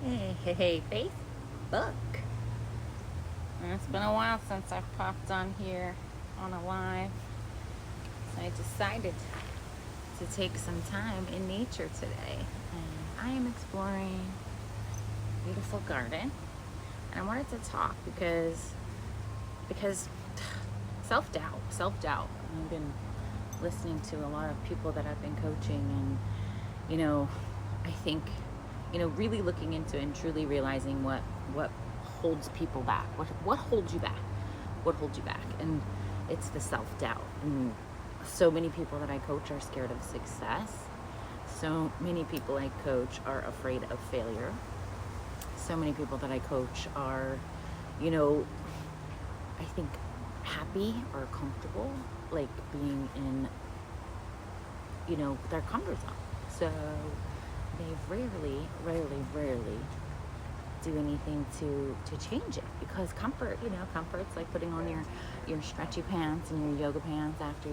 Hey, Facebook. It's been a while since I've popped on here on a live. So I decided to take some time in nature today. And I am exploring a beautiful garden. And I wanted to talk because self-doubt. I've been listening to a lot of people that I've been coaching, and I think really looking into and truly realizing what holds people back. What holds you back? What holds you back? And it's the self-doubt. And so many people that I coach are scared of success. So many people I coach are afraid of failure. So many people that I coach are, I think happy or comfortable, like being in, their comfort zone. So they rarely do anything to change it, because comfort's like putting on your stretchy pants and your yoga pants after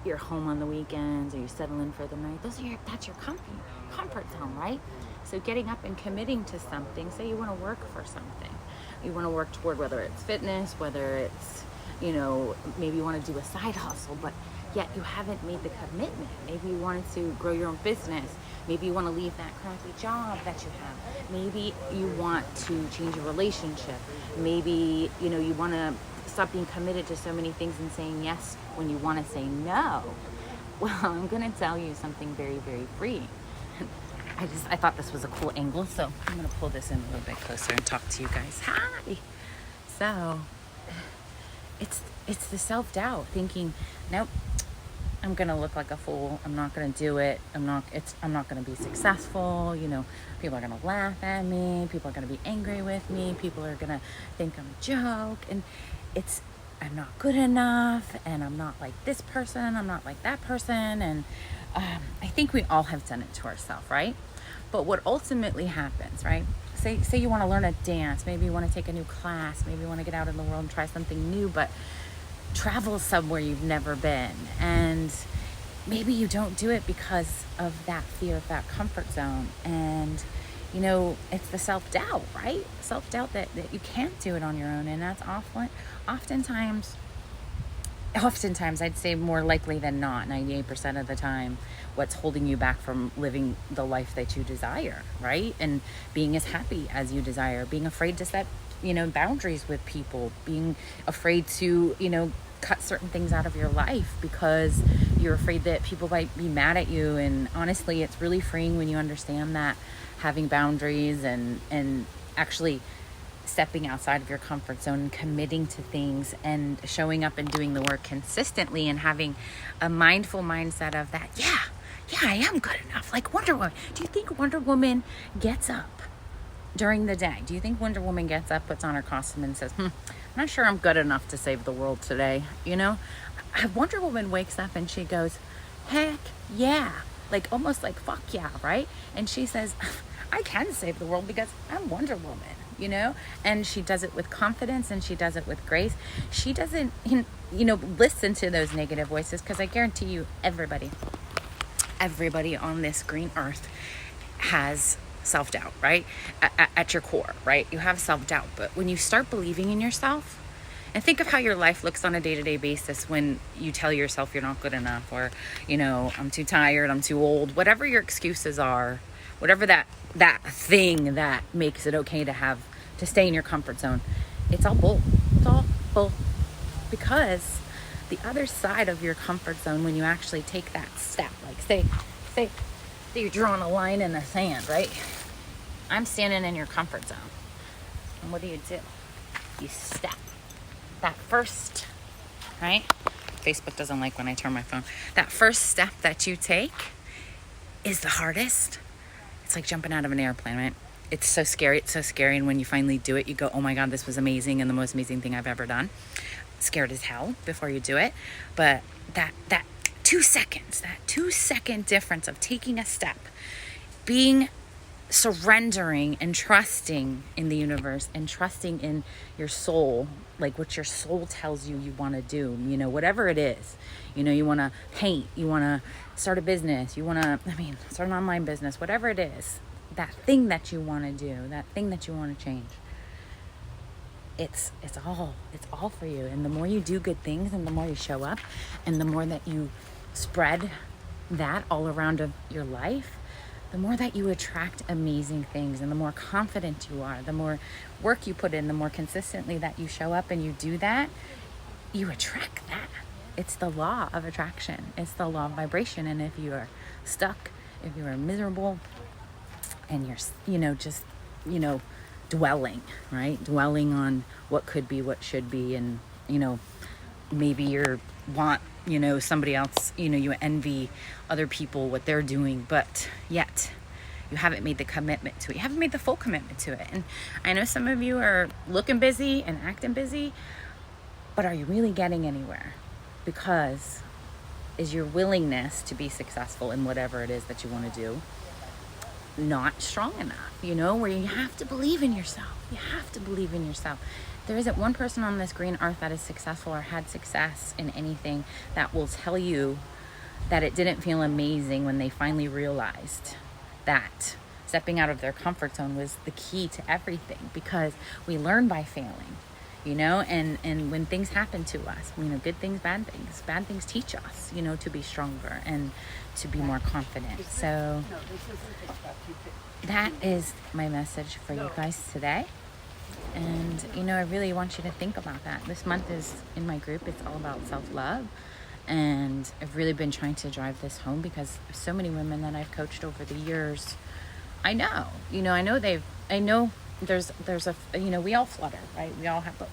you're home on the weekends, or you settle in for the night. That's your comfort zone, right? So getting up and committing to something, say you want to work for something, you want to work toward, whether it's fitness, whether it's maybe you want to do a side hustle, but yet you haven't made the commitment. Maybe you wanted to grow your own business. Maybe you want to leave that crappy job that you have. Maybe you want to change a relationship. Maybe, you want to stop being committed to so many things and saying yes when you want to say no. Well, I'm going to tell you something very, very freeing. I thought this was a cool angle, so I'm going to pull this in a little bit closer and talk to you guys. Hi! So, it's the self-doubt, thinking, nope, I'm gonna look like a fool. I'm not gonna do it. I'm not gonna be successful. People are gonna laugh at me. People are gonna be angry with me. People are gonna think I'm a joke. And I'm not good enough. And I'm not like this person. I'm not like that person. And I think we all have done it to ourselves, right? But what ultimately happens, right? Say you want to learn a dance. Maybe you want to take a new class. Maybe you want to get out in the world and try something new, but travel somewhere you've never been. And maybe you don't do it because of that fear of that comfort zone. And, it's the self-doubt, right? Self-doubt that you can't do it on your own. And that's oftentimes, I'd say more likely than not, 98% of the time, what's holding you back from living the life that you desire, right? And being as happy as you desire, being afraid to set, boundaries with people, being afraid to, cut certain things out of your life because you're afraid that people might be mad at you. And honestly, it's really freeing when you understand that having boundaries and actually stepping outside of your comfort zone and committing to things and showing up and doing the work consistently and having a mindful mindset of that. Yeah, I am good enough. Like Wonder Woman. Do you think Wonder Woman gets up during the day? Do you think Wonder Woman gets up, puts on her costume and says, I'm not sure I'm good enough to save the world today? Wonder Woman wakes up and she goes, heck yeah. Like almost like fuck yeah, right? And she says, I can save the world because I'm Wonder Woman, and she does it with confidence and she does it with grace. She doesn't, listen to those negative voices, because I guarantee you everybody on this green earth has self-doubt, right? At your core, right? You have self-doubt. But when you start believing in yourself, and think of how your life looks on a day-to-day basis when you tell yourself you're not good enough, or, I'm too tired, I'm too old, whatever your excuses are, whatever that thing that makes it okay to stay in your comfort zone, it's all bull. It's all bull. Because the other side of your comfort zone, when you actually take that step, like say you're drawing a line in the sand, right? I'm standing in your comfort zone. And what do? You step. That first, right? Facebook doesn't like when I turn my phone. That first step that you take is the hardest. It's like jumping out of an airplane, right? It's so scary. And when you finally do it, you go, oh my God, this was amazing and the most amazing thing I've ever done. Scared as hell before you do it. But that 2 seconds, that 2-second difference of taking a step, surrendering and trusting in the universe and trusting in your soul, like what your soul tells you want to do, whatever it is. You want to paint, you want to start a business, you want to, start an online business, whatever it is. that thing that you want to do, that thing that you want to change. It's all for you. And the more you do good things, and the more you show up, and the more that you spread that all around of your life, the more that you attract amazing things, and the more confident you are, the more work you put in, the more consistently that you show up and you do that, you attract that. It's the law of attraction. It's the law of vibration. And if you are stuck, if you are miserable, and you're, just, dwelling, right? Dwelling on what could be, what should be, and, maybe you want, somebody else, you envy other people, what they're doing, but yet you haven't made the commitment to it. You haven't made the full commitment to it. And I know some of you are looking busy and acting busy, but are you really getting anywhere? Because is your willingness to be successful in whatever it is that you want to do not strong enough, where you have to believe in yourself. You have to believe in yourself. There isn't one person on this green earth that is successful or had success in anything that will tell you that it didn't feel amazing when they finally realized that stepping out of their comfort zone was the key to everything, because we learn by failing, and when things happen to us, good things, bad things teach us, to be stronger and to be more confident. So that is my message for you guys today. And, I really want you to think about that. This month is in my group. It's all about self-love. And I've really been trying to drive this home, because so many women that I've coached over the years, I know there's a, we all flutter, right?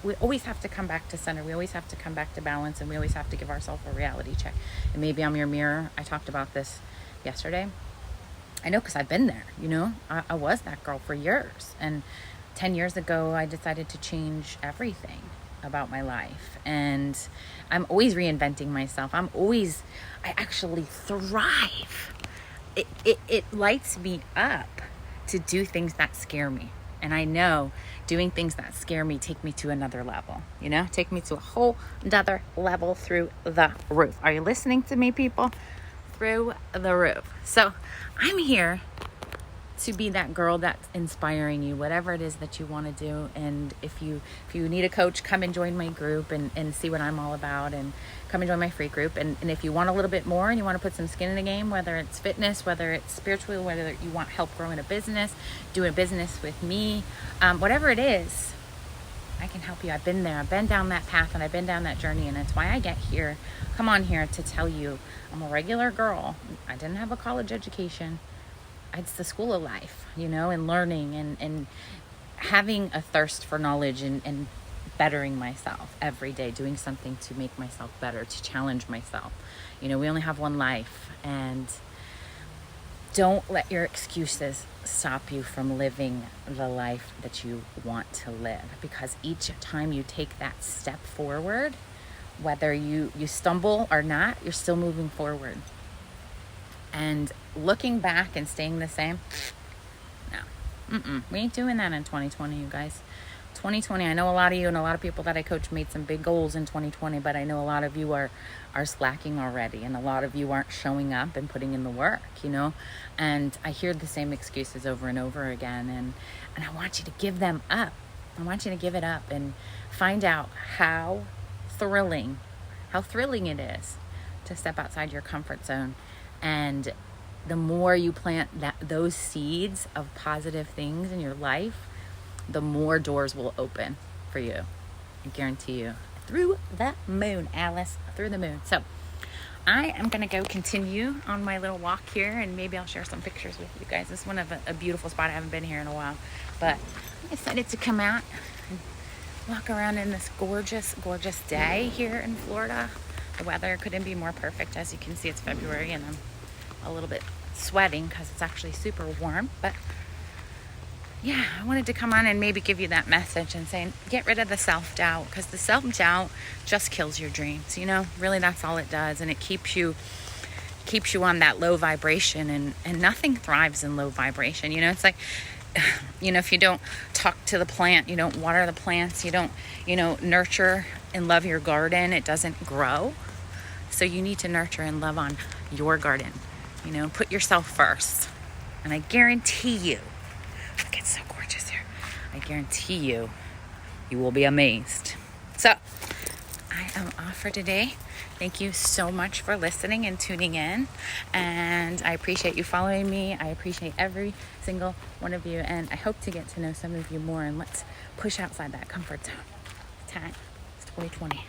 We always have to come back to center. We always have to come back to balance, and we always have to give ourselves a reality check. And maybe I'm your mirror. I talked about this yesterday. I know, because I've been there, I was that girl for years. And 10 years ago, I decided to change everything about my life. And I'm always reinventing myself. I actually thrive. It lights me up to do things that scare me. And I know doing things that scare me take me to another level, take me to a whole another level through the roof. Are you listening to me, people? Through the roof. So I'm here to be that girl that's inspiring you, whatever it is that you want to do. And if you need a coach, come and join my group and see what I'm all about, and come and join my free group. And if you want a little bit more and you want to put some skin in the game, whether it's fitness, whether it's spiritual, whether you want help growing a business, doing business with me, whatever it is, I can help you. I've been there. I've been down that path, and I've been down that journey. And it's why I come on here to tell you I'm a regular girl. I didn't have a college education. It's the school of life, and learning and having a thirst for knowledge and bettering myself every day, doing something to make myself better, to challenge myself. We only have one life, and don't let your excuses stop you from living the life that you want to live, because each time you take that step forward, whether you stumble or not, you're still moving forward. And looking back and staying the same, no. We ain't doing that in 2020, you guys. 2020, I know a lot of you and a lot of people that I coach made some big goals in 2020, but I know a lot of you are slacking already, and a lot of you aren't showing up and putting in the work, and I hear the same excuses over and over again, and I want you to give them up. I want you to give it up and find out how thrilling it is to step outside your comfort zone. And the more you plant those seeds of positive things in your life, the more doors will open for you. I guarantee you. Through the moon, Alice. Through the moon. So I am going to go continue on my little walk here, and maybe I'll share some pictures with you guys. This is one of a beautiful spot. I haven't been here in a while, but I decided to come out and walk around in this gorgeous, gorgeous day here in Florida. The weather couldn't be more perfect. As you can see, it's February, and I'm a little bit sweating because it's actually super warm. But yeah, I wanted to come on and maybe give you that message and saying, get rid of the self-doubt, because the self-doubt just kills your dreams. Really, that's all it does. And it keeps you on that low vibration, and nothing thrives in low vibration. It's like, if you don't talk to the plant, you don't water the plants, you don't, nurture and love your garden, it doesn't grow. So you need to nurture and love on your garden. Put yourself first. And I guarantee you, look, it's so gorgeous here. I guarantee you, you will be amazed. So, I am off for today. Thank you so much for listening and tuning in. And I appreciate you following me. I appreciate every single one of you. And I hope to get to know some of you more. And let's push outside that comfort zone. Time. It's 2020.